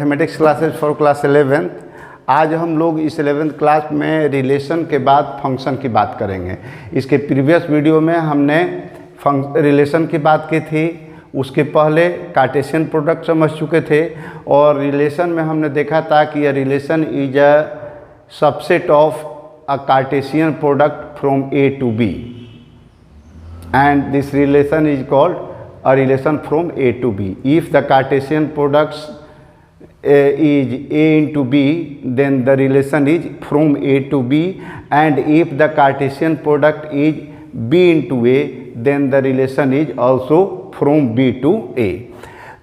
Mathematics classes for class 11th। आज हम लोग इस 11th क्लास में रिलेशन के बाद फंक्शन की बात करेंगे। इसके प्रीवियस वीडियो में हमने रिलेशन की बात की थी, उसके पहले कार्टेशियन प्रोडक्ट समझ चुके थे और रिलेशन में हमने देखा था कि यह relation is a subset of a Cartesian product from A to B and this relation is called a relation from A to B. If the Cartesian products is A into B, then the relation is from A to B, and if the Cartesian product is B into A, then the relation is also from B to A.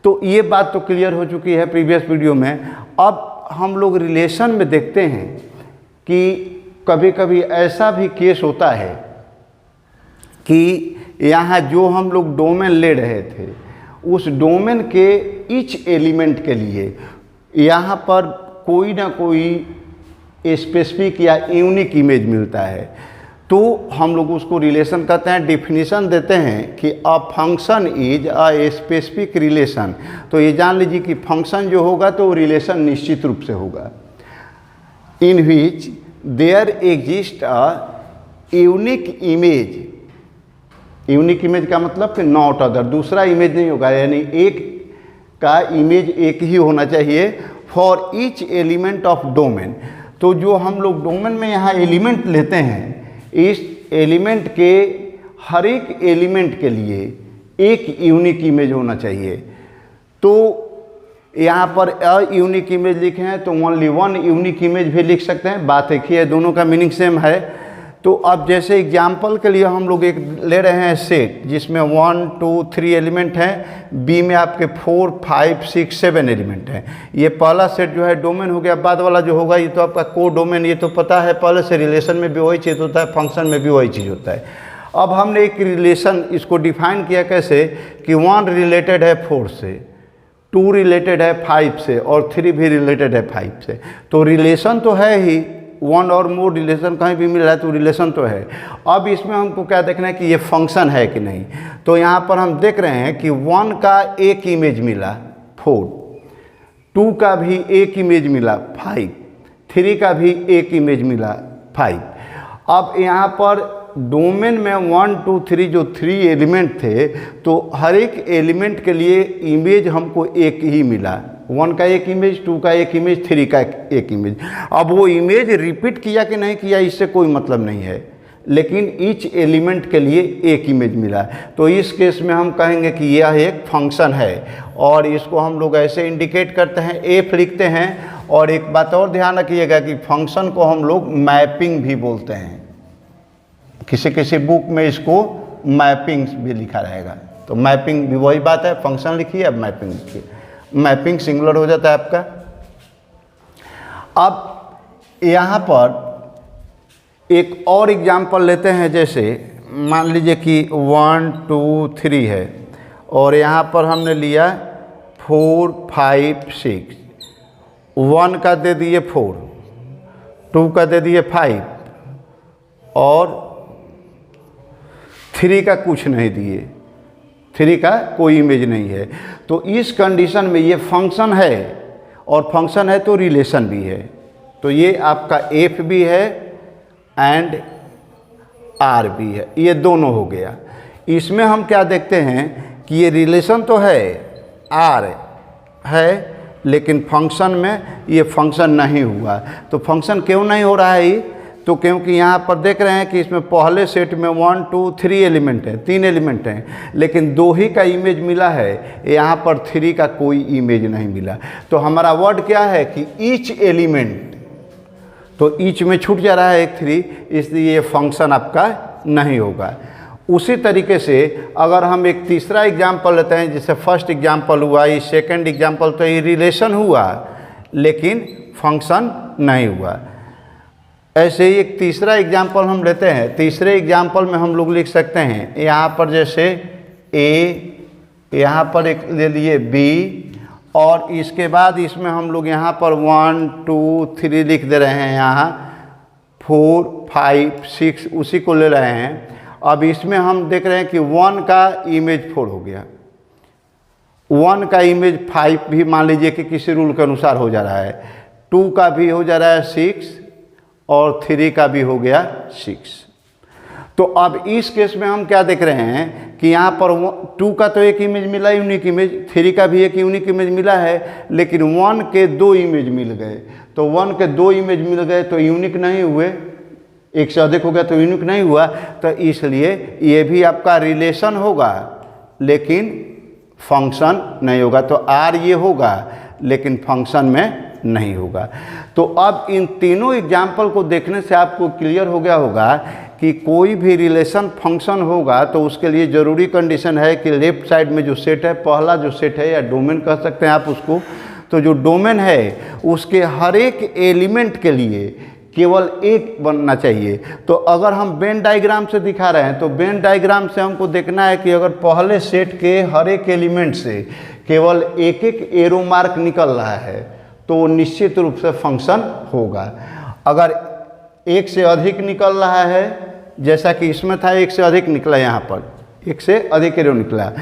तो ये बात तो clear हो चुकी है previous video में। अब हम लोग रिलेशन में देखते हैं कि कभी कभी ऐसा भी केस होता है कि यहाँ जो हम लोग डोमेन ले रहे थे उस डोमेन के ईच एलिमेंट के लिए यहाँ पर कोई ना कोई स्पेसिफिक या यूनिक इमेज मिलता है, तो हम लोग उसको रिलेशन कहते हैं। डिफिनीशन देते हैं कि a function is a specific relation. तो ये जान लीजिए कि फंक्शन जो होगा तो रिलेशन निश्चित रूप से होगा in which there exist a unique image. Unique image का मतलब कि नॉट अदर, दूसरा इमेज नहीं होगा, यानी एक का इमेज एक ही होना चाहिए for each element of domain. तो जो हम लोग डोमेन में यहाँ एलिमेंट लेते हैं, इस एलिमेंट के हर एक एलिमेंट के लिए एक यूनिक इमेज होना चाहिए। तो यहाँ पर अ यूनिक इमेज लिखे हैं तो ओनली वन यूनिक इमेज भी लिख सकते हैं, बात एक ही है, दोनों का मीनिंग सेम है। तो अब जैसे एग्जाम्पल के लिए हम लोग एक ले रहे हैं सेट जिसमें 1 2 3 एलिमेंट हैं, बी में आपके 4 5 6 7 एलिमेंट हैं। ये पहला सेट जो है डोमेन हो गया। बाद वाला जो होगा ये तो आपका को डोमेन, ये तो पता है पहले से, रिलेशन में भी वही चीज़ होता है, फंक्शन में भी वही चीज़ होता है। अब हमने एक रिलेशन इसको डिफाइन किया कैसे कि 1 रिलेटेड है 4 से, 2 रिलेटेड है 5 से और 3 भी रिलेटेड है 5 से। तो रिलेशन तो है ही, 1 और मोर रिलेशन कहीं भी मिल रहा है तो रिलेशन तो है। अब इसमें हमको क्या देखना है कि ये फंक्शन है कि नहीं। तो यहाँ पर हम देख रहे हैं कि 1 का एक इमेज मिला 4, 2 का भी एक इमेज मिला 5, 3 का भी एक इमेज मिला 5। अब यहाँ पर डोमेन में 1 2 3 जो 3 एलिमेंट थे, तो हर एक एलिमेंट के लिए इमेज हमको एक ही मिला, 1 का एक इमेज, 2 का एक इमेज, 3 का एक इमेज। अब वो इमेज रिपीट किया कि नहीं किया इससे कोई मतलब नहीं है, लेकिन ईच एलिमेंट के लिए एक इमेज मिला। तो इस केस में हम कहेंगे कि यह एक फंक्शन है और इसको हम लोग ऐसे इंडिकेट करते हैं, एफ लिखते हैं। और एक बात और ध्यान रखिएगा कि फंक्शन को हम लोग मैपिंग भी बोलते हैं, किसी किसी बुक में इसको मैपिंग भी लिखा रहेगा। तो मैपिंग भी वही बात है, फंक्शन लिखिए अब मैपिंग लिखिए, मैपिंग सिंगुलर हो जाता है आपका। अब यहाँ पर एक और एग्जाम्पल लेते हैं, जैसे मान लीजिए कि 1 2 3 है और यहाँ पर हमने लिया 4 5 6, 1 का दे दिए 4, 2 का दे दिए 5 और 3 का कुछ नहीं दिए, 3 का कोई इमेज नहीं है। तो इस कंडीशन में ये फंक्शन है और फंक्शन है तो रिलेशन भी है। तो ये आपका एफ भी है एंड आर भी है, ये दोनों हो गया। इसमें हम क्या देखते हैं कि ये रिलेशन तो है, आर है, लेकिन फंक्शन में ये फंक्शन नहीं हुआ। तो फंक्शन क्यों नहीं हो रहा है? तो क्योंकि यहाँ पर देख रहे हैं कि इसमें पहले सेट में 1 2 3 एलिमेंट हैं, 3 एलिमेंट हैं, लेकिन 2 ही का इमेज मिला है, यहाँ पर 3 का कोई इमेज नहीं मिला। तो हमारा वर्ड क्या है कि ईच एलिमेंट, तो ईच में छूट जा रहा है एक 3, इसलिए ये फंक्शन आपका नहीं होगा। उसी तरीके से अगर हम एक तीसरा एग्जाम्पल लेते हैं, जैसे फर्स्ट एग्जाम्पल हुआ, ये सेकेंड एग्जाम्पल, तो ये रिलेशन हुआ लेकिन फंक्शन नहीं हुआ। ऐसे ही एक तीसरा एग्जाम्पल हम लेते हैं। तीसरे एग्जाम्पल में हम लोग लिख सकते हैं यहाँ पर जैसे ए, यहाँ पर एक ले लिए बी और इसके बाद इसमें हम लोग यहाँ पर 1 2 3 लिख दे रहे हैं, यहाँ 4 5 6 उसी को ले रहे हैं। अब इसमें हम देख रहे हैं कि 1 का इमेज 4 हो गया 1 का इमेज 5 भी मान लीजिए कि किसी रूल के अनुसार हो जा रहा है, 2 का भी हो जा रहा है 6 और 3 का भी हो गया 6। तो अब इस केस में हम क्या देख रहे हैं कि यहाँ पर 2 का तो एक इमेज मिला, यूनिक इमेज, 3 का भी एक यूनिक इमेज मिला है, लेकिन 1 के 2 इमेज मिल गए। तो 1 के 2 इमेज मिल गए तो यूनिक नहीं हुए, एक से अधिक हो गया तो यूनिक नहीं हुआ। तो इसलिए ये भी आपका रिलेशन होगा लेकिन फंक्शन नहीं होगा। तो आर ये होगा लेकिन फंक्शन में नहीं होगा। तो अब इन तीनों एग्जाम्पल को देखने से आपको क्लियर हो गया होगा कि कोई भी रिलेशन फंक्शन होगा तो उसके लिए ज़रूरी कंडीशन है कि लेफ्ट साइड में जो सेट है, पहला जो सेट है या डोमेन कह सकते हैं आप उसको, तो जो डोमेन है उसके हर एक एलिमेंट के लिए केवल एक बनना चाहिए। तो अगर हम वेन डायग्राम से दिखा रहे हैं तो वेन डायग्राम से हमको देखना है कि अगर पहले सेट के हर एक एलिमेंट से केवल एक एक एरो मार्क निकल रहा है तो निश्चित रूप से फंक्शन होगा। अगर एक से अधिक निकल रहा है, जैसा कि इसमें था एक से अधिक निकला, यहाँ पर एक से अधिक एरो निकला,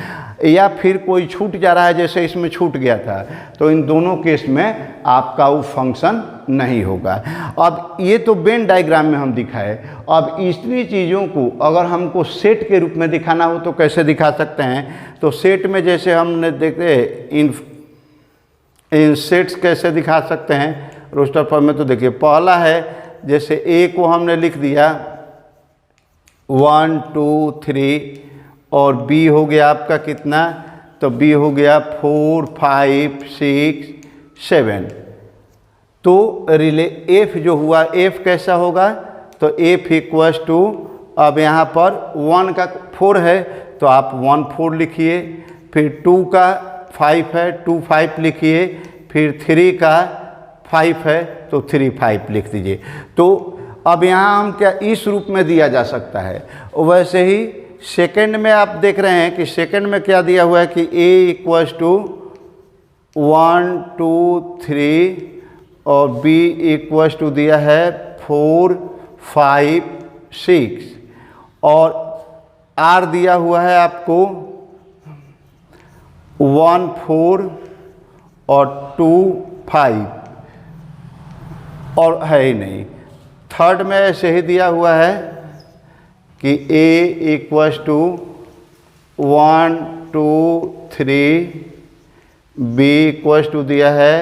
या फिर कोई छूट जा रहा है जैसे इसमें छूट गया था, तो इन दोनों केस में आपका वो फंक्शन नहीं होगा। अब ये तो वेन डायग्राम में हम दिखाए। अब इतनी चीज़ों को अगर हमको सेट के रूप में दिखाना हो तो कैसे दिखा सकते हैं? तो सेट में जैसे हमने देखे इन सेट्स कैसे दिखा सकते हैं रोस्टर फॉर्म में, तो देखिए पहला है जैसे ए को हमने लिख दिया 1 2 3 और बी हो गया आपका कितना, तो बी हो गया 4 5 6 7। तो रिले एफ जो हुआ, एफ कैसा होगा, तो एफ इक्वल्स टू, अब यहाँ पर 1 का 4 है तो आप 1 4 लिखिए, फिर 2 का 5 है 2 5 लिखिए, फिर 3 का 5 है तो 3 5 लिख दीजिए। तो अब यहाँ हम क्या इस रूप में दिया जा सकता है। वैसे ही सेकंड में आप देख रहे हैं कि सेकंड में क्या दिया हुआ है कि a इक्वल्स टू 1 2 3 और b इक्वल्स टू दिया है 4 5 6 और r दिया हुआ है आपको 1 4 और 2 5 और है ही नहीं। थर्ड में ऐसे ही दिया हुआ है कि a equals to 1 2 3, b equals to दिया है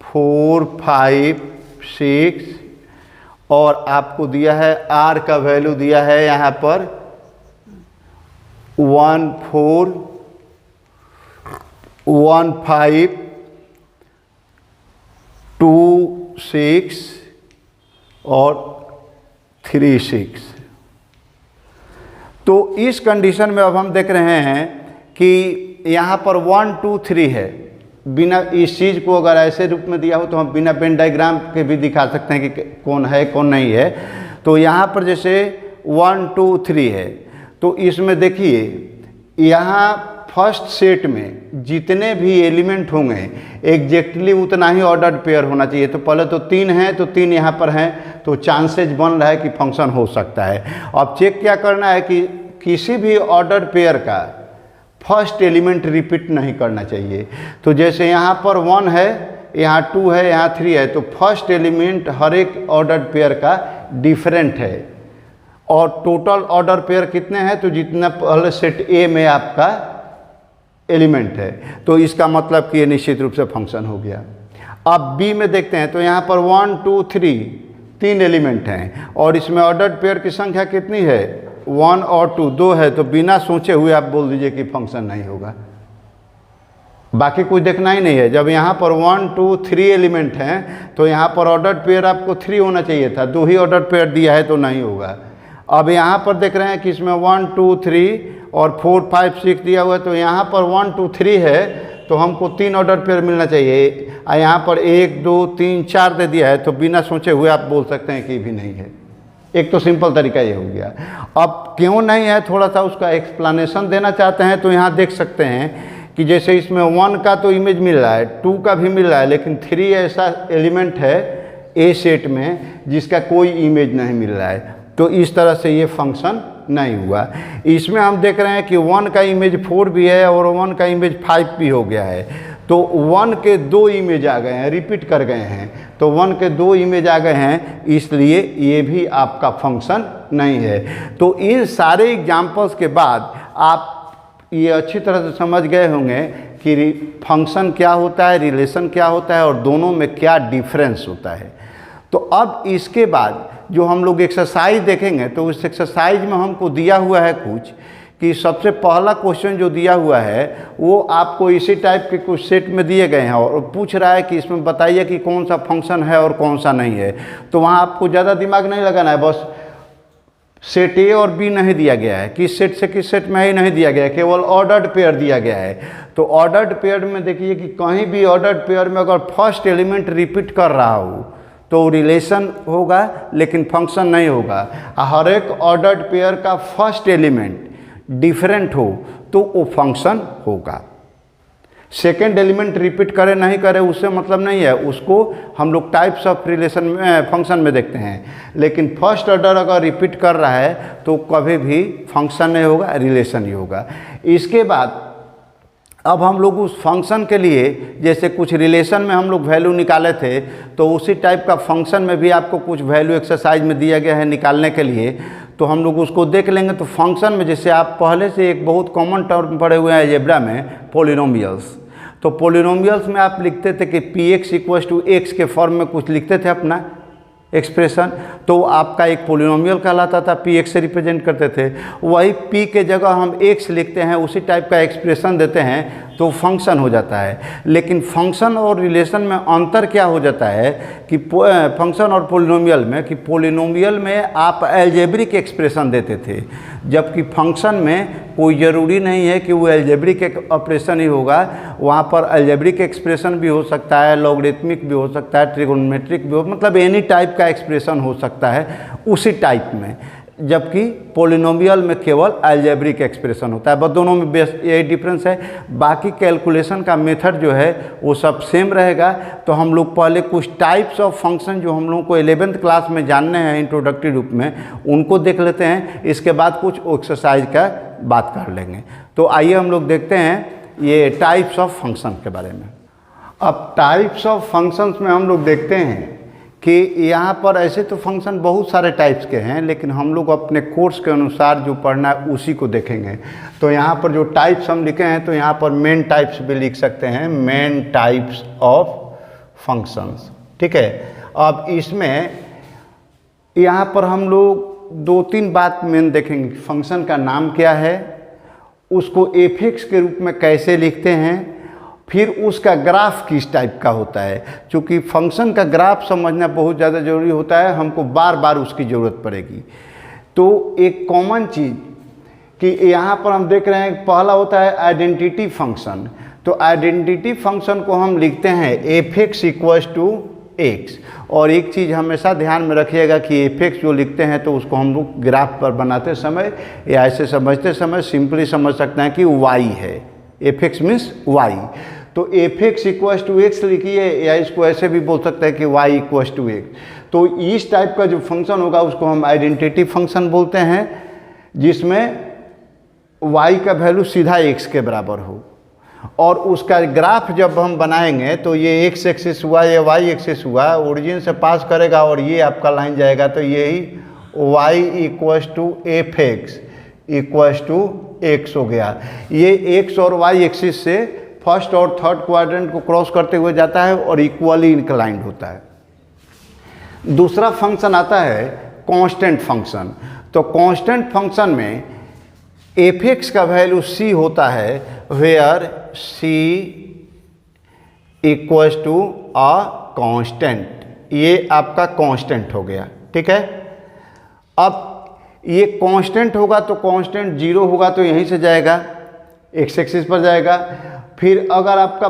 4 5 6 और आपको दिया है r का वैल्यू दिया है यहाँ पर 1 4 1 5 2 6 और 3 6। तो इस कंडीशन में अब हम देख रहे हैं कि यहाँ पर 1 2 3 है। बिना इस चीज़ को अगर ऐसे रूप में दिया हो तो हम बिना वेन डायग्राम के भी दिखा सकते हैं कि कौन है कौन नहीं है। तो यहाँ पर जैसे 1 2 3 है तो इसमें देखिए यहाँ फर्स्ट सेट में जितने भी एलिमेंट होंगे एग्जैक्टली उतना ही ऑर्डर्ड पेयर होना चाहिए। तो पहले तो 3 हैं तो 3 यहाँ पर हैं तो चांसेज बन रहा है कि फंक्शन हो सकता है। अब चेक क्या करना है कि किसी भी ऑर्डर्ड पेयर का फर्स्ट एलिमेंट रिपीट नहीं करना चाहिए। तो जैसे यहाँ पर 1 है, यहाँ 2 है, यहाँ 3 है, तो फर्स्ट एलिमेंट हर एक ऑर्डर्ड पेयर का डिफरेंट है और टोटल ऑर्डर पेयर कितने हैं, तो जितना पहले सेट ए में आपका एलिमेंट है तो इसका मतलब कि ये निश्चित रूप से फंक्शन हो गया। अब बी में देखते हैं तो यहाँ पर 1 2 3 3 एलिमेंट हैं और इसमें ऑर्डर्ड पेयर की संख्या कितनी है, 1 और 2 2 है। तो बिना सोचे हुए आप बोल दीजिए कि फंक्शन नहीं होगा, बाकी कुछ देखना ही नहीं है। जब यहाँ पर 1 2 3 एलिमेंट हैं तो यहाँ पर ऑर्डर्ड पेयर आपको 3 होना चाहिए था, 2 ही ऑर्डर्ड पेयर दिया है तो नहीं होगा। अब यहाँ पर देख रहे हैं कि इसमें 1 2 3 और 4 5 6 दिया हुआ है तो यहाँ पर 1 2 3 है तो हमको 3 ऑर्डर पेयर मिलना चाहिए और यहाँ पर 1 2 3 4 दे दिया है तो बिना सोचे हुए आप बोल सकते हैं कि भी नहीं है। एक तो सिंपल तरीका ये हो गया। अब क्यों नहीं है थोड़ा सा उसका एक्सप्लेनेशन देना चाहते हैं तो यहाँ देख सकते हैं कि जैसे इसमें 1 का तो इमेज मिल रहा है, 2 का भी मिल रहा है, लेकिन 3 ऐसा एलिमेंट है ए सेट में जिसका कोई इमेज नहीं मिल रहा है। तो इस तरह से ये फंक्शन नहीं हुआ। इसमें हम देख रहे हैं कि 1 का इमेज 4 भी है और 1 का इमेज 5 भी हो गया है, तो 1 के 2 इमेज आ गए हैं, रिपीट कर गए हैं, तो 1 के 2 इमेज आ गए हैं, इसलिए ये भी आपका फंक्शन नहीं है। तो इन सारे एग्जाम्पल्स के बाद आप ये अच्छी तरह से समझ गए होंगे कि फंक्शन क्या होता है, रिलेशन क्या होता है और दोनों में क्या डिफरेंस होता है। तो अब इसके बाद जो हम लोग एक्सरसाइज देखेंगे, तो उस एक्सरसाइज में हमको दिया हुआ है कुछ कि सबसे पहला क्वेश्चन जो दिया हुआ है वो आपको इसी टाइप के कुछ सेट में दिए गए हैं और पूछ रहा है कि इसमें बताइए कि कौन सा फंक्शन है और कौन सा नहीं है। तो वहाँ आपको ज़्यादा दिमाग नहीं लगाना है, बस सेट ए और बी नहीं दिया गया है, किस सेट से किस सेट में ही नहीं दिया गया है, केवल ऑर्डर्ड पेयर दिया गया है। तो ऑर्डर्ड पेयर में देखिए कि कहीं भी ऑर्डर्ड पेयर में अगर फर्स्ट एलिमेंट रिपीट कर रहा हो तो रिलेशन होगा लेकिन फंक्शन नहीं होगा। हर एक ऑर्डर्ड पेयर का फर्स्ट एलिमेंट डिफरेंट हो तो वो फंक्शन होगा। सेकेंड एलिमेंट रिपीट करे नहीं करे उससे मतलब नहीं है, उसको हम लोग टाइप्स ऑफ रिलेशन में फंक्शन में देखते हैं। लेकिन फर्स्ट ऑर्डर अगर रिपीट कर रहा है तो कभी भी फंक्शन नहीं होगा, रिलेशन ही होगा। इसके बाद अब हम लोग उस फंक्शन के लिए जैसे कुछ रिलेशन में हम लोग वैल्यू निकाले थे, तो उसी टाइप का फंक्शन में भी आपको कुछ वैल्यू एक्सरसाइज में दिया गया है निकालने के लिए, तो हम लोग उसको देख लेंगे। तो फंक्शन में जैसे आप पहले से एक बहुत कॉमन टर्म पढ़े हुए हैं अलजेब्रा में, पोलिनोमियल्स। तो पोलिनोमियल्स में आप लिखते थे कि px = x के फॉर्म में कुछ लिखते थे अपना एक्सप्रेशन, तो आपका एक पोलिनोमियल कहलाता था, px से रिप्रेजेंट करते थे। वही p के जगह हम x लिखते हैं, उसी टाइप का एक्सप्रेशन देते हैं तो फंक्शन हो जाता है। लेकिन फंक्शन और रिलेशन में अंतर क्या हो जाता है कि फंक्शन और पोलिनोमियल में, कि पोलिनोमियल में आप अलजेब्रिक एक्सप्रेशन देते थे, जबकि फंक्शन में कोई ज़रूरी नहीं है कि वो अलजेब्रिक ऑपरेशन ही होगा। वहाँ पर अलजेब्रिक एक्सप्रेशन भी हो सकता है, लॉगरिथमिक भी हो सकता है, ट्रिगोनोमेट्रिक भी हो, मतलब एनी टाइप का एक्सप्रेशन हो सकता है उसी टाइप में, जबकि पोलिनोमियल में केवल अलजेब्रिक एक्सप्रेशन होता है। बस दोनों में बेस यही डिफरेंस है। बाकी कैलकुलेशन का मेथड जो है वो सब सेम रहेगा। तो हम लोग पहले कुछ टाइप्स ऑफ फंक्शन जो हम लोगों को 11th क्लास में जानने हैं इंट्रोडक्टरी रूप में, उनको देख लेते हैं। इसके बाद कुछ एक्सरसाइज का बात कर लेंगे। तो आइए हम लोग देखते हैं ये टाइप्स ऑफ फंक्शन के बारे में। अब टाइप्स ऑफ फंक्शंस में हम लोग देखते हैं कि यहाँ पर ऐसे तो फंक्शन बहुत सारे टाइप्स के हैं, लेकिन हम लोग अपने कोर्स के अनुसार जो पढ़ना है उसी को देखेंगे। तो यहाँ पर जो टाइप्स हम लिखे हैं, तो यहाँ पर मेन टाइप्स भी लिख सकते हैं, मेन टाइप्स ऑफ फंक्शंस, ठीक है। अब इसमें यहाँ पर हम लोग 2-3 बात मेन देखेंगे। फंक्शन का नाम क्या है, उसको एफ के रूप में कैसे लिखते हैं, फिर उसका ग्राफ किस टाइप का होता है। चूँकि फंक्शन का ग्राफ समझना बहुत ज़्यादा ज़रूरी होता है, हमको बार बार उसकी ज़रूरत पड़ेगी। तो एक कॉमन चीज़ कि यहाँ पर हम देख रहे हैं, पहला होता है आइडेंटिटी फंक्शन। तो आइडेंटिटी फंक्शन को हम लिखते हैं f(x) = x। और एक चीज़ हमेशा ध्यान में रखिएगा कि f(x) जो लिखते हैं तो उसको हम लोग ग्राफ पर बनाते समय या ऐसे समझते समय सिंपली समझ सकते हैं कि y है। f(x) means y। तो f(x) = x लिखिए, या इसको ऐसे भी बोल सकते हैं कि y = x। तो इस टाइप का जो फंक्शन होगा उसको हम आइडेंटिटी फंक्शन बोलते हैं, जिसमें y का वैल्यू सीधा x के बराबर हो। और उसका ग्राफ जब हम बनाएंगे तो ये x एक्सिस हुआ, ये y एक्सिस हुआ, ओरिजिन से पास करेगा और ये आपका लाइन जाएगा। तो यही y = f(x) = x हो गया। ये x और y एक्सिस से फर्स्ट और थर्ड क्वाड्रेंट को क्रॉस करते हुए जाता है और इक्वली इंक्लाइंड होता है। दूसरा फंक्शन आता है कांस्टेंट फंक्शन। तो कांस्टेंट फंक्शन में f(x) का वैल्यू c होता है, वेयर c = a कांस्टेंट। ये आपका कांस्टेंट हो गया, ठीक है। अब ये कांस्टेंट होगा तो कांस्टेंट 0 होगा तो यहीं से जाएगा, x एक्सिस पर जाएगा। फिर अगर आपका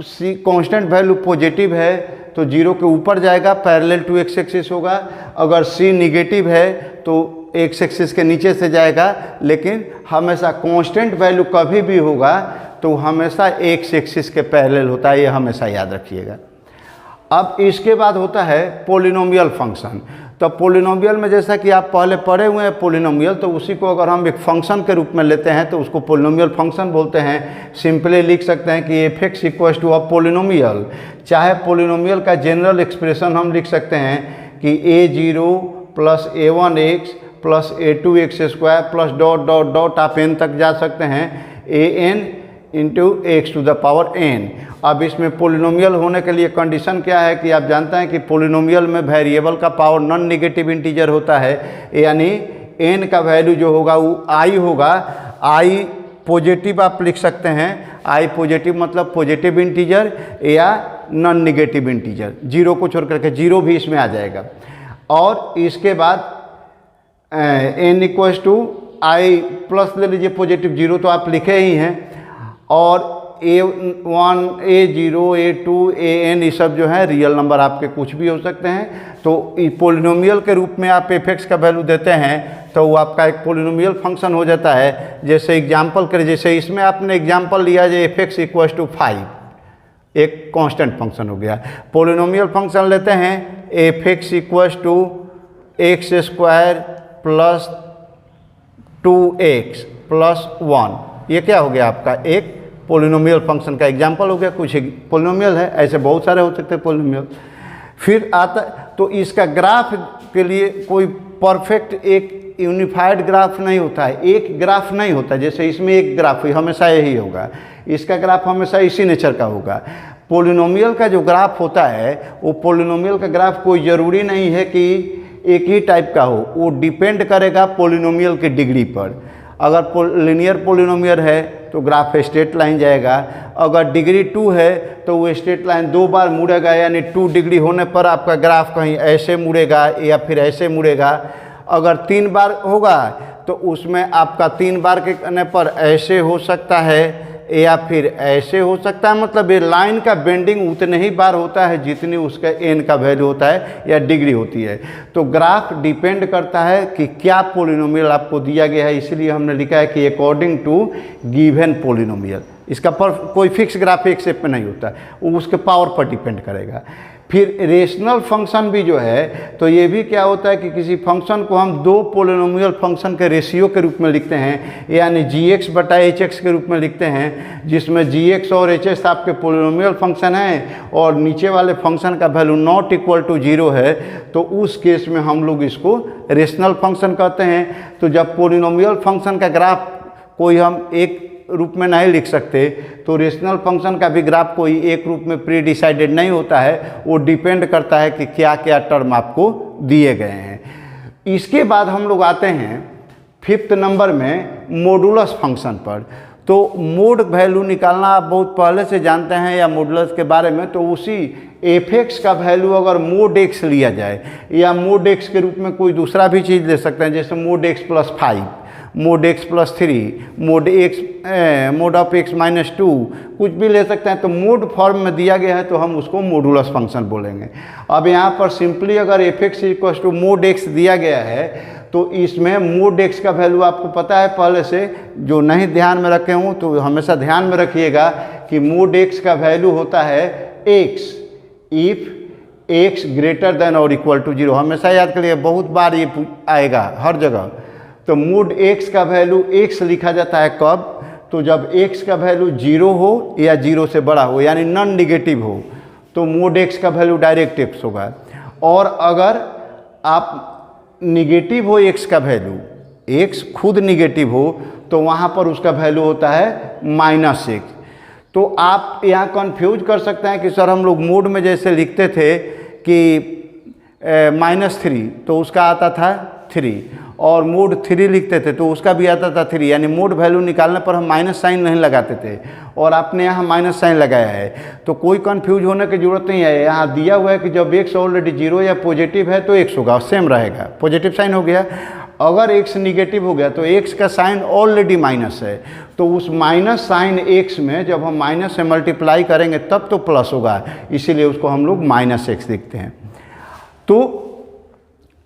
c कांस्टेंट वैल्यू पॉजिटिव है तो 0 के ऊपर जाएगा, पैरेलल टू x एक्सिस होगा। अगर c निगेटिव है तो x एक्सिस के नीचे से जाएगा। लेकिन हमेशा कांस्टेंट वैल्यू कभी भी होगा तो हमेशा x एक्सिस के पैरेलल होता है, ये हमेशा याद रखिएगा। अब इसके बाद होता है पोलिनोमियल फंक्शन। तो पोलिनोमियल में जैसा कि आप पहले पढ़े हुए हैं पोलिनोमियल, तो उसी को अगर हम एक फंक्शन के रूप में लेते हैं तो उसको पोलिनोमियल फंक्शन बोलते हैं। सिंपली लिख सकते हैं कि f x equal to a polynomial. चाहे पोलिनोमियल का जनरल एक्सप्रेशन हम लिख सकते हैं कि a0 plus a1x plus a2x square plus dot dot dot आप n तक जा सकते हैं, an into x to the power n। अब इसमें पोलिनोमियल होने के लिए कंडीशन क्या है कि आप जानते हैं कि पोलिनोमियल में वेरिएबल का पावर नॉन नेगेटिव इंटीजर होता है, यानी n का वैल्यू जो होगा वो i होगा। i पॉजिटिव आप लिख सकते हैं, i पॉजिटिव मतलब पॉजिटिव इंटीजर या नॉन नेगेटिव इंटीजर, जीरो को छोड़ करके जीरो भी इसमें आ जाएगा। और इसके बाद n equals to i plus ले लीजिए पॉजिटिव, जीरो तो आप लिखे ही हैं, और a1 a0 a2 an ये सब जो है रियल नंबर आपके कुछ भी हो सकते हैं। तो पोलिनोमियल के रूप में आप एफ एक्स का वैल्यू देते हैं तो वो आपका एक पोलिनोमियल फंक्शन हो जाता है। जैसे एग्जांपल करें, जैसे इसमें आपने एग्जांपल लिया जो एफ एक्स इक्वल टू 5, एक कांस्टेंट फंक्शन हो गया। पोलिनोमियल फंक्शन लेते हैं f x equal to x square plus 2x plus 1, ये क्या हो गया आपका एक पोलिनोमियल फंक्शन का एग्जांपल हो गया। कुछ पोलिनोमियल है, ऐसे बहुत सारे हो सकते हैं पोलिनोमियल। फिर आता तो इसका ग्राफ के लिए कोई परफेक्ट एक यूनिफाइड ग्राफ नहीं होता है, एक ग्राफ नहीं होता। जैसे इसमें एक ग्राफ हमेशा यही होगा, इसका ग्राफ हमेशा इसी नेचर का होगा। पोलिनोमियल का जो ग्राफ होता है वो पोलिनोमियल का ग्राफ कोई ज़रूरी नहीं है कि एक ही टाइप का हो, वो डिपेंड करेगा पोलिनोमियल की डिग्री पर। अगर लीनियर पोलिनोमियल है तो ग्राफ स्ट्रेट लाइन जाएगा, अगर डिग्री 2 है तो वो स्ट्रेट लाइन 2 बार मुड़ेगा, यानी 2 डिग्री होने पर आपका ग्राफ कहीं ऐसे मुड़ेगा या फिर ऐसे मुड़ेगा। अगर 3 बार होगा तो उसमें आपका 3 बार के करने पर ऐसे हो सकता है या फिर ऐसे हो सकता है, मतलब ये लाइन का बेंडिंग उतने ही बार होता है जितनी उसका n का वैल्यू होता है या डिग्री होती है। तो ग्राफ डिपेंड करता है कि क्या पोलिनोमियल आपको दिया गया है, इसलिए हमने लिखा है कि अकॉर्डिंग टू गिवन पोलिनोमियल। इसका पर कोई फिक्स ग्राफ एक शेप में नहीं होता, वो उसके पावर पर डिपेंड करेगा। फिर रेशनल फंक्शन भी जो है तो ये भी क्या होता है कि किसी फंक्शन को हम दो पोलिनोमियल फंक्शन के रेशियो के रूप में लिखते हैं, यानी gx बटा hx के रूप में लिखते हैं, जिसमें gx और hx आपके पोलिनोमियल फंक्शन हैं और नीचे वाले फंक्शन का वैल्यू नॉट इक्वल टू 0 है, तो उस केस में हम लोग इसको रेशनल फंक्शन कहते हैं। तो जब पोलिनोमियल फंक्शन का ग्राफ कोई हम एक रूप में नहीं लिख सकते, तो रेशनल फंक्शन का भी ग्राफ कोई एक रूप में प्री डिसाइडेड नहीं होता है, वो डिपेंड करता है कि क्या क्या टर्म आपको दिए गए हैं। इसके बाद हम लोग आते हैं 5th नंबर में मॉडुलस फंक्शन पर। तो मोड वैल्यू निकालना आप बहुत पहले से जानते हैं या मॉडुलस के बारे में, तो उसी एफ एक्स का वैल्यू अगर मोड एक्स लिया जाए या मोड एक्स के रूप में कोई दूसरा भी चीज़ ले सकते हैं, जैसे mode x plus 5, mode x plus 3, mode of x minus 2, कुछ भी ले सकते हैं। तो मोड फॉर्म में दिया गया है तो हम उसको मॉडुलस फंक्शन बोलेंगे। अब यहाँ पर सिंपली अगर f x equal to mod x दिया गया है तो इसमें मोड एक्स का वैल्यू आपको पता है पहले से, जो नहीं ध्यान में रखे हूँ तो हमेशा ध्यान में रखिएगा कि मोड एक्स का वैल्यू होता है x if x greater than और इक्वल टू 0। हमेशा याद करिए, बहुत बार ये आएगा हर जगह। तो मोड एक्स का वैल्यू एक्स लिखा जाता है कब, तो जब एक्स का वैल्यू 0 हो या 0 से बड़ा हो, यानी नॉन निगेटिव हो, तो मोड एक्स का वैल्यू डायरेक्ट एक्स होगा। और अगर आप निगेटिव हो एक्स का वैल्यू, एक्स खुद निगेटिव हो, तो वहाँ पर उसका वैल्यू होता है -x। तो आप यहाँ कंफ्यूज कर सकते हैं कि सर हम लोग मोड में जैसे लिखते थे कि -3 तो उसका आता था 3, और मोड 3 लिखते थे तो उसका भी आता था 3, यानी मोड वैल्यू निकालने पर हम माइनस साइन नहीं लगाते थे और आपने यहाँ माइनस साइन लगाया है। तो कोई कंफ्यूज होने की ज़रूरत नहीं है, यहाँ दिया हुआ है कि जब x ऑलरेडी 0 या पॉजिटिव है तो x होगा, सेम रहेगा, पॉजिटिव साइन हो गया। अगर x निगेटिव हो गया तो x का साइन ऑलरेडी माइनस है, तो उस माइनस साइन x में जब हम माइनस से मल्टीप्लाई करेंगे तब तो प्लस होगा, इसीलिए उसको हम लोग -x लिखते हैं। तो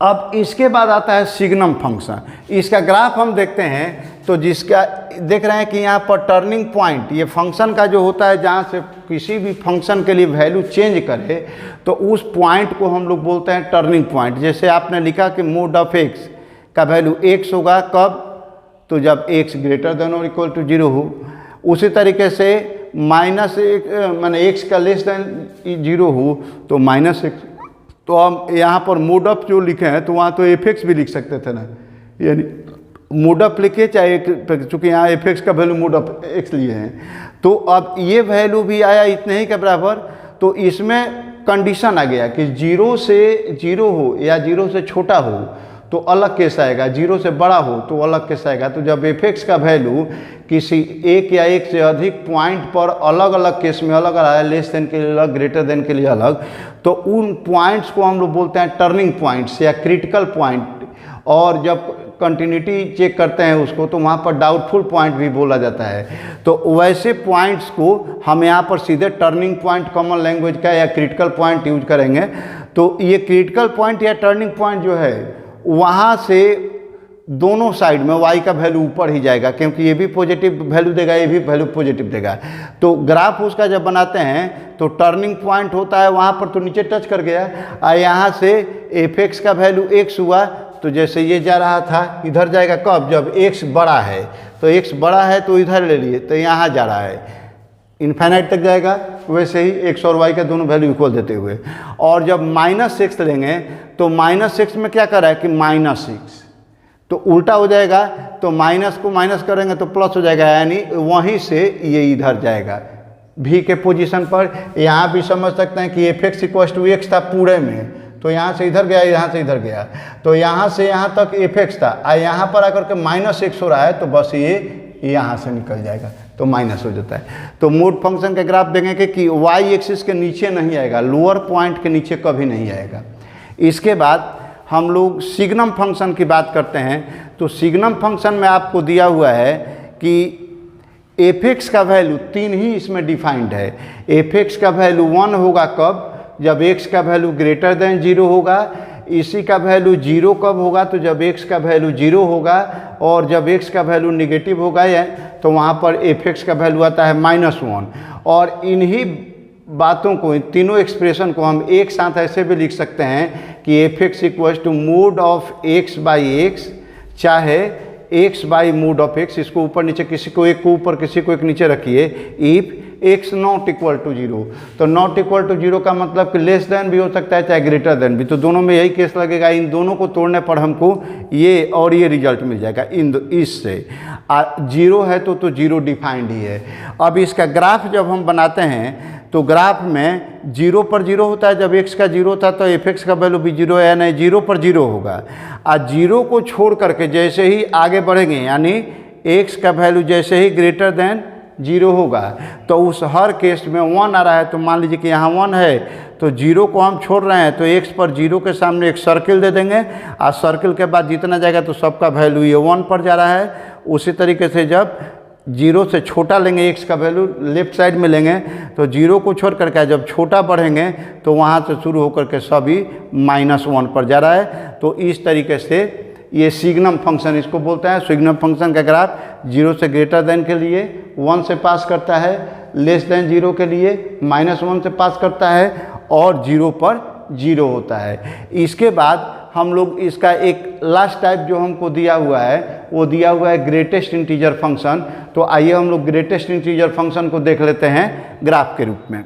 अब इसके बाद आता है सिग्नम फंक्शन। इसका ग्राफ हम देखते हैं तो जिसका देख रहे हैं कि यहाँ पर टर्निंग पॉइंट, ये फंक्शन का जो होता है जहाँ से किसी भी फंक्शन के लिए वैल्यू चेंज करे तो उस पॉइंट को हम लोग बोलते हैं टर्निंग पॉइंट। जैसे आपने लिखा कि मोड ऑफ एक्स का वैल्यू x होगा कब, तो जब x ग्रेटर देन और इक्वल टू 0 हो। उसी तरीके से माइनस एक माने एक्स का लेस देन 0 हो तो माइनस एक्स, तो हम यहाँ पर मोड ऑफ जो लिखे हैं तो वहाँ तो एफ एक्स भी लिख सकते थे ना, यानी मोड ऑफ लिखे चाहे, चूँकि यहाँ एफ एक्स का वैल्यू मोड ऑफ एक्स लिए हैं। तो अब ये वैल्यू भी आया इतने ही के बराबर, तो इसमें कंडीशन आ गया कि 0 से 0 हो या 0 से छोटा हो तो अलग केस आएगा, 0 से बड़ा हो तो अलग केस आएगा। तो जब एफ एक्स का वैल्यू किसी एक या एक से अधिक पॉइंट पर अलग अलग केस में अलग आया, लेस देन के लिए अलग, ग्रेटर देन के लिए अलग, तो उन पॉइंट्स को हम लोग बोलते हैं टर्निंग पॉइंट्स या क्रिटिकल पॉइंट। और जब कंटिन्यूटी चेक करते हैं उसको तो वहाँ पर डाउटफुल पॉइंट भी बोला जाता है। तो वैसे पॉइंट्स को हम यहाँ पर सीधे टर्निंग पॉइंट कॉमन लैंग्वेज का या क्रिटिकल पॉइंट यूज करेंगे। तो ये क्रिटिकल पॉइंट या टर्निंग पॉइंट जो है वहाँ से दोनों साइड में y का वैल्यू ऊपर ही जाएगा, क्योंकि ये भी पॉजिटिव वैल्यू देगा, ये भी वैल्यू पॉजिटिव देगा। तो ग्राफ उसका जब बनाते हैं तो टर्निंग पॉइंट होता है वहाँ पर तो नीचे टच कर गया, और यहाँ से एफ एक्स का वैल्यू x हुआ तो जैसे ये जा रहा था इधर जाएगा कब, जब x बड़ा है। तो x बड़ा है तो इधर ले लिए तो यहाँ जा रहा है, इन्फाइनाइट तक जाएगा। वैसे ही x और y का दोनों वैल्यू इक्वल देते हुए। और जब माइनस एक्स लेंगे तो माइनस एक्स में क्या कर रहा है कि माइनस एक्स, तो उल्टा हो जाएगा, तो माइनस को माइनस करेंगे तो प्लस हो जाएगा, यानी वहीं से ये इधर जाएगा v के पोजीशन पर। यहाँ भी समझ सकते हैं कि f x equal to x था पूरे में, तो यहाँ से इधर गया, यहाँ से इधर गया, तो यहाँ से यहाँ तक एफ एक्स था, और यहाँ पर आकर के माइनस एक्स हो रहा है तो बस ये यहाँ से निकल जाएगा तो माइनस हो जाता है। तो मोड फंक्शन का ग्राफ देखेंगे कि y एक्सिस के नीचे नहीं आएगा, लोअर पॉइंट के नीचे कभी नहीं आएगा। इसके बाद हम लोग सिग्नम फंक्शन की बात करते हैं। तो सिग्नम फंक्शन में आपको दिया हुआ है कि एफ एक्स का वैल्यू 3 ही इसमें डिफाइंड है। एफ एक्स का वैल्यू 1 होगा कब, जब x का वैल्यू ग्रेटर देन 0 होगा। इसी का वैल्यू 0 कब होगा, तो जब x का वैल्यू 0 होगा, और जब x का वैल्यू निगेटिव होगा या तो वहाँ पर एफ एक्स का वैल्यू आता है -1। और इन्हीं बातों को, इन तीनों एक्सप्रेशन को हम एक साथ ऐसे भी लिख सकते हैं कि f x equal to mod of x by x, चाहे x by mod of x। इसको ऊपर नीचे, किसी को एक को ऊपर किसी को एक नीचे रखिए। If x not equal to 0, तो नॉट इक्वल टू 0 का मतलब कि लेस देन भी हो सकता है चाहे ग्रेटर देन भी, तो दोनों में यही केस लगेगा। इन दोनों को तोड़ने पर हमको ये और ये रिजल्ट मिल जाएगा इससे। 0 है तो 0 डिफाइंड ही है। अब इसका ग्राफ जब हम बनाते हैं तो ग्राफ में 0 पर 0 होता है। जब x का 0 था तो एफ एक्स का वैल्यू भी 0 है, यानी 0 पर 0 होगा। और 0 को छोड़ करके जैसे ही आगे बढ़ेंगे, यानी x का वैल्यू जैसे ही ग्रेटर देन 0 होगा तो उस हर केस में 1 आ रहा है। तो मान लीजिए कि यहाँ 1 है तो 0 को हम छोड़ रहे हैं, तो x पर 0 के सामने एक सर्किल दे देंगे, और सर्किल के बाद जितना जाएगा तो सबका वैल्यू ये 1 पर जा रहा है। उसी तरीके से जब 0 से छोटा लेंगे, x का वैल्यू लेफ्ट साइड में लेंगे, तो 0 को छोड़ करके जब छोटा बढ़ेंगे तो वहाँ से शुरू होकर के सभी -1 पर जा रहा है। तो इस तरीके से ये सिग्नम फंक्शन इसको बोलते हैं। सिग्नम फंक्शन का ग्राफ 0 से ग्रेटर देन के लिए 1 से पास करता है, लेस देन 0 के लिए -1 से पास करता है, और 0 पर 0 होता है। इसके बाद हम लोग इसका एक लास्ट टाइप जो हमको दिया हुआ है वो दिया हुआ है ग्रेटेस्ट इंटीजर फंक्शन। तो आइए हम लोग ग्रेटेस्ट इंटीजर फंक्शन को देख लेते हैं ग्राफ के रूप में।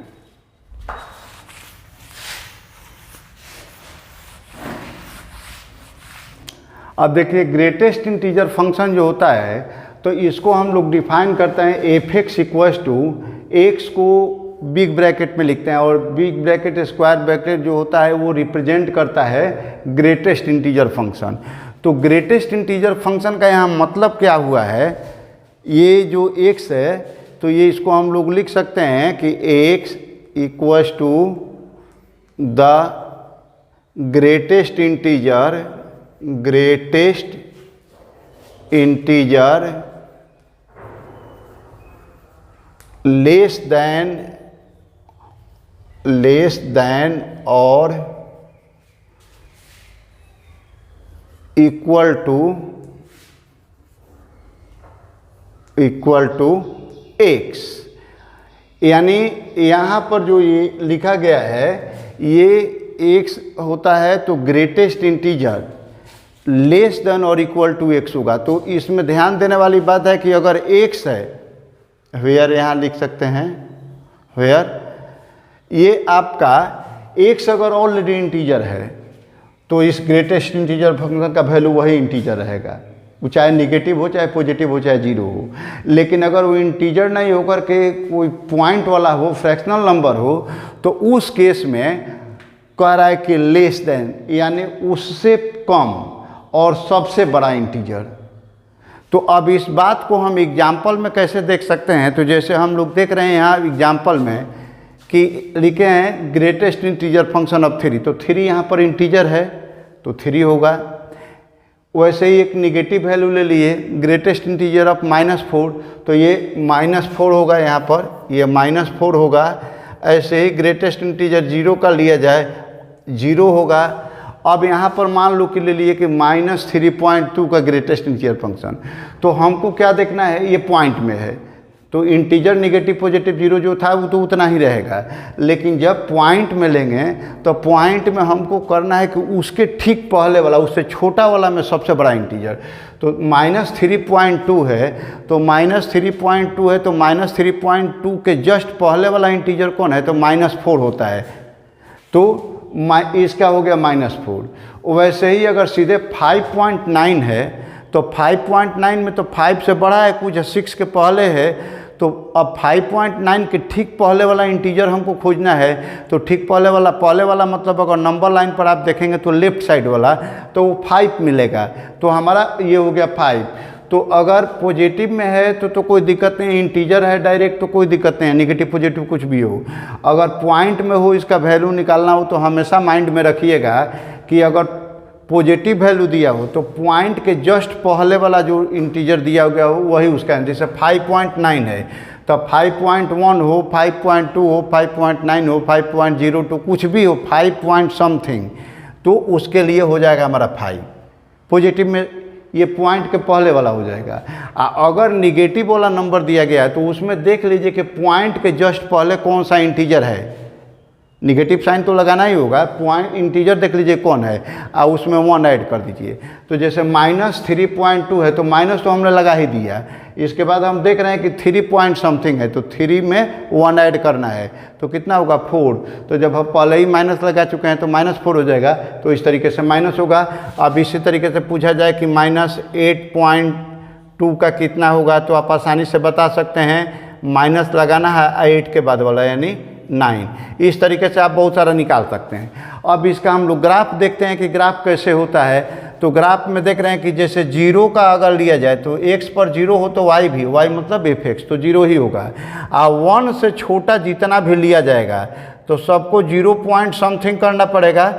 अब देखिए ग्रेटेस्ट इंटीजर फंक्शन जो होता है तो इसको हम लोग डिफाइन करते हैं f x equals to, x को बिग ब्रैकेट में लिखते हैं, और बिग ब्रैकेट स्क्वायर ब्रैकेट जो होता है वो रिप्रेजेंट करता है ग्रेटेस्ट इंटीजर फंक्शन। तो ग्रेटेस्ट इंटीजर फंक्शन का यहाँ मतलब क्या हुआ है, ये जो x है तो ये इसको हम लोग लिख सकते हैं कि x equals to the greatest integer less than और equal to equal to x, यानी यहाँ पर जो ये लिखा गया है ये x होता है तो ग्रेटेस्ट इंटीजर लेस देन और इक्वल टू x होगा। तो इसमें ध्यान देने वाली बात है कि अगर x है, वेयर यहाँ लिख सकते हैं वेयर, ये आपका x अगर ऑलरेडी इंटीजर है तो इस ग्रेटेस्ट इंटीजर फंक्शन का वैल्यू वही इंटीजर रहेगा, वो चाहे निगेटिव हो, चाहे पॉजिटिव हो, चाहे जीरो हो। लेकिन अगर वो इंटीजर नहीं होकर के कोई पॉइंट वाला हो, फ्रैक्शनल नंबर हो, तो उस केस में कह रहा है कि लेस देन, यानी उससे कम और सबसे बड़ा इंटीजर। तो अब इस बात को हम एग्जाम्पल में कैसे देख सकते हैं, तो जैसे हम लोग देख रहे हैं यहाँ एग्जाम्पल में कि लिखे हैं ग्रेटेस्ट इंटीजर फंक्शन ऑफ 3, तो 3 यहाँ पर इंटीजर है तो 3 होगा। वैसे ही एक निगेटिव वैल्यू ले लिए ग्रेटेस्ट इंटीजर ऑफ -4, तो ये -4 होगा, यहाँ पर ये -4 होगा। ऐसे ही ग्रेटेस्ट इंटीजर 0 का लिया जाए 0 होगा। अब यहाँ पर मान लो कि ले लिए कि -3.2 का ग्रेटेस्ट इंटीजर फंक्शन, तो हमको क्या देखना है, ये पॉइंट में है तो इंटीजर निगेटिव पॉजिटिव 0 जो था वो तो उतना ही रहेगा। लेकिन जब पॉइंट में लेंगे तो पॉइंट में हमको करना है कि उसके ठीक पहले वाला, उससे छोटा वाला में सबसे बड़ा इंटीजर। तो -3.2 है तो -3.2 है तो -3.2 के जस्ट पहले वाला इंटीजर कौन है, तो -4 होता है, तो इसका हो गया -4। वैसे ही अगर सीधे 5.9 है तो 5.9 में तो 5 से बड़ा है कुछ, 6 के पहले है, तो अब 5.9 के ठीक पहले वाला इंटीजर हमको खोजना है। तो ठीक पहले वाला मतलब अगर नंबर लाइन पर आप देखेंगे तो लेफ्ट साइड वाला, तो वो 5 मिलेगा, तो हमारा ये हो गया 5। तो अगर पॉजिटिव में है तो कोई दिक्कत नहीं, इंटीजर है डायरेक्ट तो कोई दिक्कत नहीं है, निगेटिव पॉजिटिव कुछ भी हो। अगर पॉइंट में हो इसका वैल्यू निकालना हो तो हमेशा माइंड में रखिएगा कि अगर पॉजिटिव वैल्यू दिया हो तो पॉइंट के जस्ट पहले वाला जो इंटीजर दिया गया हो वही उसका, जैसे 5.9 है तो 5.1 हो, 5.2 हो, 5.9 हो, 5.02 कुछ भी हो, 5 पॉइंट समथिंग, तो उसके लिए हो जाएगा हमारा 5। पॉजिटिव में ये पॉइंट के पहले वाला हो जाएगा। अगर निगेटिव वाला नंबर दिया गया है तो उसमें देख लीजिए कि पॉइंट के जस्ट पहले कौन सा इंटीजर है, निगेटिव साइन तो लगाना ही होगा, पॉइंट इंटीजर देख लीजिए कौन है और उसमें 1 ऐड कर दीजिए। तो जैसे -3.2 है तो माइनस तो हमने लगा ही दिया, इसके बाद हम देख रहे हैं कि 3 पॉइंट समथिंग है तो 3 में 1 ऐड करना है, तो कितना होगा 4। तो जब हम पहले ही माइनस लगा चुके हैं तो -4 हो जाएगा, तो इस तरीके से माइनस होगा। अब इसी तरीके से पूछा जाए कि -8.2 का कितना होगा, तो आप आसानी से बता सकते हैं, माइनस लगाना है 8 के बाद वाला यानी 9। इस तरीके से आप बहुत सारा निकाल सकते हैं। अब इसका हम लोग ग्राफ देखते हैं कि ग्राफ कैसे होता है। तो ग्राफ में देख रहे हैं कि जैसे 0 का अगर लिया जाए तो x पर 0 हो तो y भी, y मतलब fx तो 0 ही होगा। 1 से छोटा जितना भी लिया जाएगा तो सबको 0 पॉइंट समथिंग करना पड़ेगा।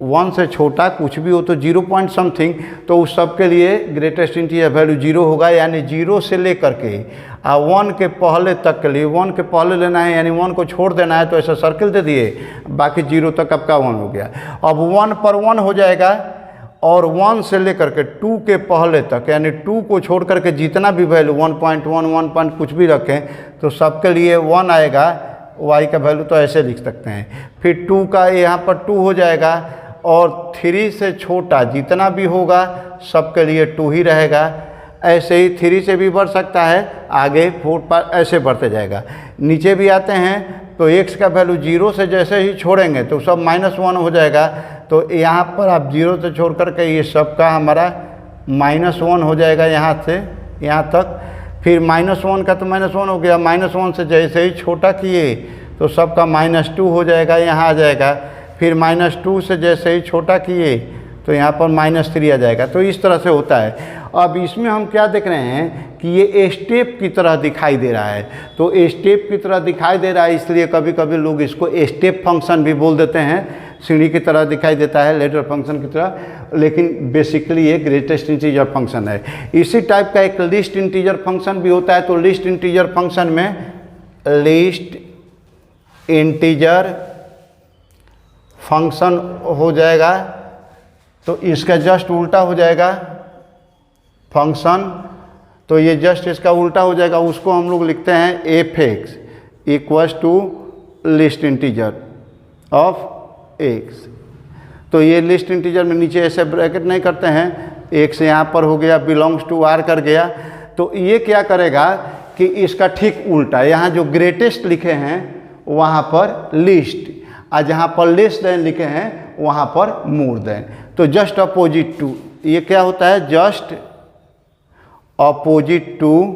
1 से छोटा कुछ भी हो तो 0 पॉइंट समथिंग, तो उस सब के लिए ग्रेटेस्ट इंटीजर वैल्यू 0 होगा, यानी 0 से लेकर के 1 के पहले तक के लिए 1 के पहले लेना है, यानी 1 को छोड़ देना है, तो ऐसा सर्किल दे दिए, बाकी 0 तक आपका 1 हो गया। अब 1 पर 1 हो जाएगा और 1 से लेकर के 2 के पहले तक, यानी 2 को छोड़ करके जितना भी वैल्यू 1.1 1 पॉइंट कुछ भी रखें तो सबके लिए 1 आएगा। y का वैल्यू तो ऐसे लिख सकते हैं। फिर 2 का यहाँ पर 2 हो जाएगा और 3 से छोटा जितना भी होगा सबके लिए 2 ही रहेगा। ऐसे ही 3 से भी बढ़ सकता है, आगे 4 पर ऐसे बढ़ते जाएगा। नीचे भी आते हैं तो x का वैल्यू 0 से जैसे ही छोड़ेंगे तो सब -1 हो जाएगा। तो यहाँ पर आप 0 से छोड़ करके ये सब का हमारा -1 हो जाएगा यहाँ से यहाँ तक। फिर -1 का तो -1 हो गया, -1 से जैसे ही छोटा किए तो सबका -2 हो जाएगा, यहाँ आ जाएगा। फिर -2 से जैसे ही छोटा किए तो यहाँ पर -3 आ जाएगा। तो इस तरह से होता है। अब इसमें हम क्या देख रहे हैं कि ये स्टेप की तरह दिखाई दे रहा है। तो स्टेप की तरह दिखाई दे रहा है, इसलिए कभी कभी लोग इसको स्टेप फंक्शन भी बोल देते हैं। सीढ़ी की तरह दिखाई देता है, लेडर फंक्शन की तरह, लेकिन बेसिकली ये ग्रेटेस्ट इंटीजर फंक्शन है। इसी टाइप का एक लिस्ट इंटीजर फंक्शन भी होता है। तो लिस्ट इंटीजर फंक्शन में लिस्ट इंटीजर फंक्शन हो जाएगा, तो इसका जस्ट उल्टा हो जाएगा फंक्शन। तो ये जस्ट इसका उल्टा हो जाएगा, उसको हम लोग लिखते हैं f x equals to least integer of x. तो ये लिस्ट इंटीजर में नीचे ऐसे ब्रैकेट नहीं करते हैं, एक्स यहाँ पर हो गया, बिलोंग्स टू आर कर गया। तो ये क्या करेगा कि इसका ठीक उल्टा, यहाँ जो ग्रेटेस्ट लिखे हैं वहाँ पर लिस्ट, और जहाँ पर लेस देन लिखे हैं वहाँ पर मोर देन। तो जस्ट अपोजिट टू, ये क्या होता है, just opposite to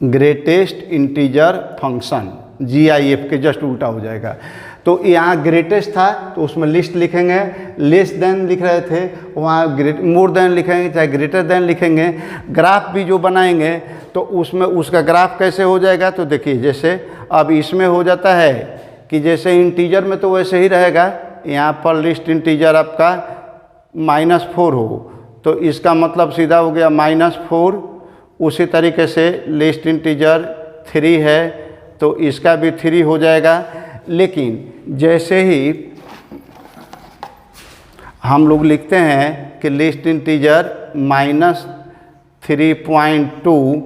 greatest integer function, GIF के जस्ट उल्टा हो जाएगा। तो यहाँ ग्रेटेस्ट था तो उसमें लिस्ट लिखेंगे, लेस देन लिख रहे थे वहाँ मोर देन लिखेंगे, चाहे ग्रेटर देन लिखेंगे। ग्राफ भी जो बनाएंगे तो उसमें उसका ग्राफ कैसे हो जाएगा, तो देखिए जैसे अब इसमें हो जाता है कि जैसे इंटीजर में तो वैसे ही रहेगा, यहाँ पर लिस्ट इंटीजर आपका -4 हो तो इसका मतलब सीधा हो गया -4। उसी तरीके से लिस्ट इंटीजर 3 है तो इसका भी 3 हो जाएगा। लेकिन जैसे ही हम लोग लिखते हैं कि लिस्ट इंटीजर -3.2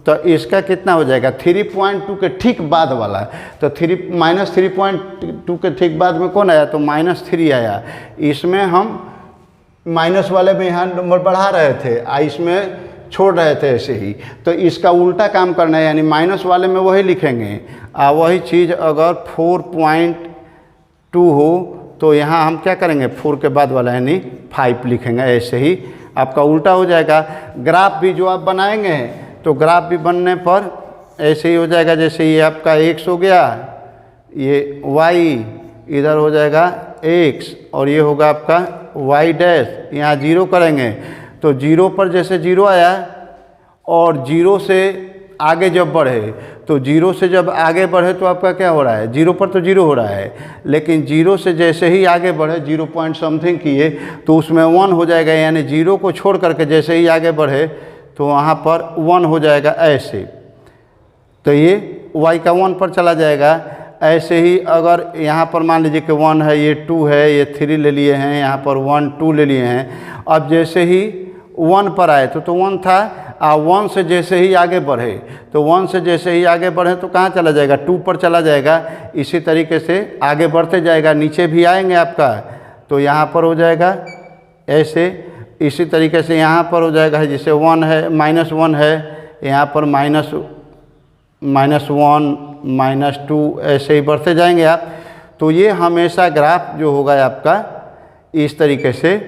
तो इसका कितना हो जाएगा, 3.2 के ठीक बाद वाला। तो -3.2 के ठीक बाद में कौन आया, तो -3 आया। इसमें हम माइनस वाले में यहाँ नंबर बढ़ा रहे थे, इसमें छोड़ रहे थे ऐसे ही। तो इसका उल्टा काम करना है, यानी माइनस वाले में वही लिखेंगे, वही चीज़ अगर 4.2 हो तो यहाँ हम क्या करेंगे, 4 के बाद वाला यानी 5 लिखेंगे। ऐसे ही आपका उल्टा हो जाएगा। ग्राफ भी जो आप बनाएंगे तो ग्राफ भी बनने पर ऐसे ही हो जाएगा, जैसे ये आपका x हो गया, ये y इधर हो जाएगा x और ये होगा आपका y डैश। यहाँ 0 करेंगे तो 0 पर जैसे 0 आया और 0 से आगे जब बढ़े तो 0 से जब आगे बढ़े तो आपका क्या हो रहा है, 0 पर तो 0 हो रहा है, लेकिन 0 से जैसे ही आगे बढ़े 0 पॉइंट समथिंग किए तो उसमें 1 हो जाएगा। यानी 0 को छोड़ करके जैसे ही आगे बढ़े तो वहाँ पर 1 हो जाएगा ऐसे। तो ये y का 1 पर चला जाएगा। ऐसे ही अगर यहाँ पर मान लीजिए कि 1 है, ये 2 है, ये 3 ले लिए हैं, यहाँ पर 1 2 ले लिए हैं। अब जैसे ही 1 पर आए तो 1 था, 1 से जैसे ही आगे बढ़े तो 1 से जैसे ही आगे बढ़े तो कहाँ चला जाएगा, 2 पर चला जाएगा। इसी तरीके से आगे बढ़ते जाएगा, नीचे भी आएंगे आपका तो यहाँ पर हो जाएगा ऐसे। इसी तरीके से यहाँ पर हो जाएगा, जैसे 1 है, -1 है, यहाँ पर -1 -2 ऐसे ही बढ़ते जाएंगे आप। तो ये हमेशा ग्राफ जो होगा आपका इस तरीके से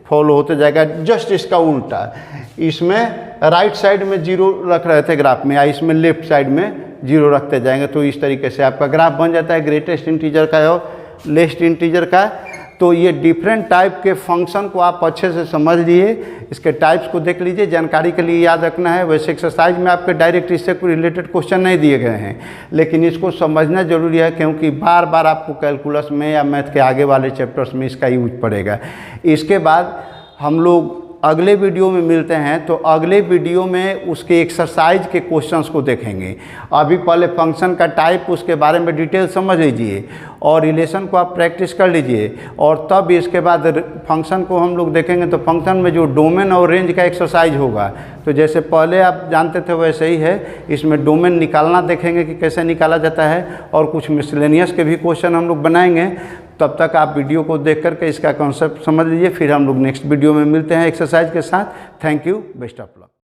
फॉलो होते जाएगा। जस्ट इसका उल्टा, इसमें राइट साइड में 0 रख रहे थे ग्राफ में, या इसमें लेफ्ट साइड में 0 रखते जाएंगे तो इस तरीके से आपका ग्राफ बन जाता है ग्रेटेस्ट इंटीजर का और लेस्ट इंटीजर का। तो ये डिफरेंट टाइप के फंक्शन को आप अच्छे से समझ लिए, इसके टाइप्स को देख लीजिए, जानकारी के लिए याद रखना है। वैसे एक्सरसाइज में आपके डायरेक्ट इससे कोई रिलेटेड क्वेश्चन नहीं दिए गए हैं, लेकिन इसको समझना जरूरी है क्योंकि बार बार आपको कैलकुलस में या मैथ के आगे वाले चैप्टर्स में इसका यूज पड़ेगा। इसके बाद हम लोग अगले वीडियो में मिलते हैं, तो अगले वीडियो में उसके एक्सरसाइज के क्वेश्चंस को देखेंगे। अभी पहले फंक्शन का टाइप उसके बारे में डिटेल समझ लीजिए और रिलेशन को आप प्रैक्टिस कर लीजिए, और तब इसके बाद फंक्शन को हम लोग देखेंगे। तो फंक्शन में जो डोमेन और रेंज का एक्सरसाइज होगा, तो जैसे पहले आप जानते थे वैसे ही है, इसमें डोमेन निकालना देखेंगे कि कैसे निकाला जाता है, और कुछ मिसलेनियस के भी क्वेश्चन हम लोग बनाएंगे। तब तक आप वीडियो को देख करके इसका कॉन्सेप्ट समझ लीजिए, फिर हम लोग नेक्स्ट वीडियो में मिलते हैं एक्सरसाइज के साथ। Thank you, best of luck.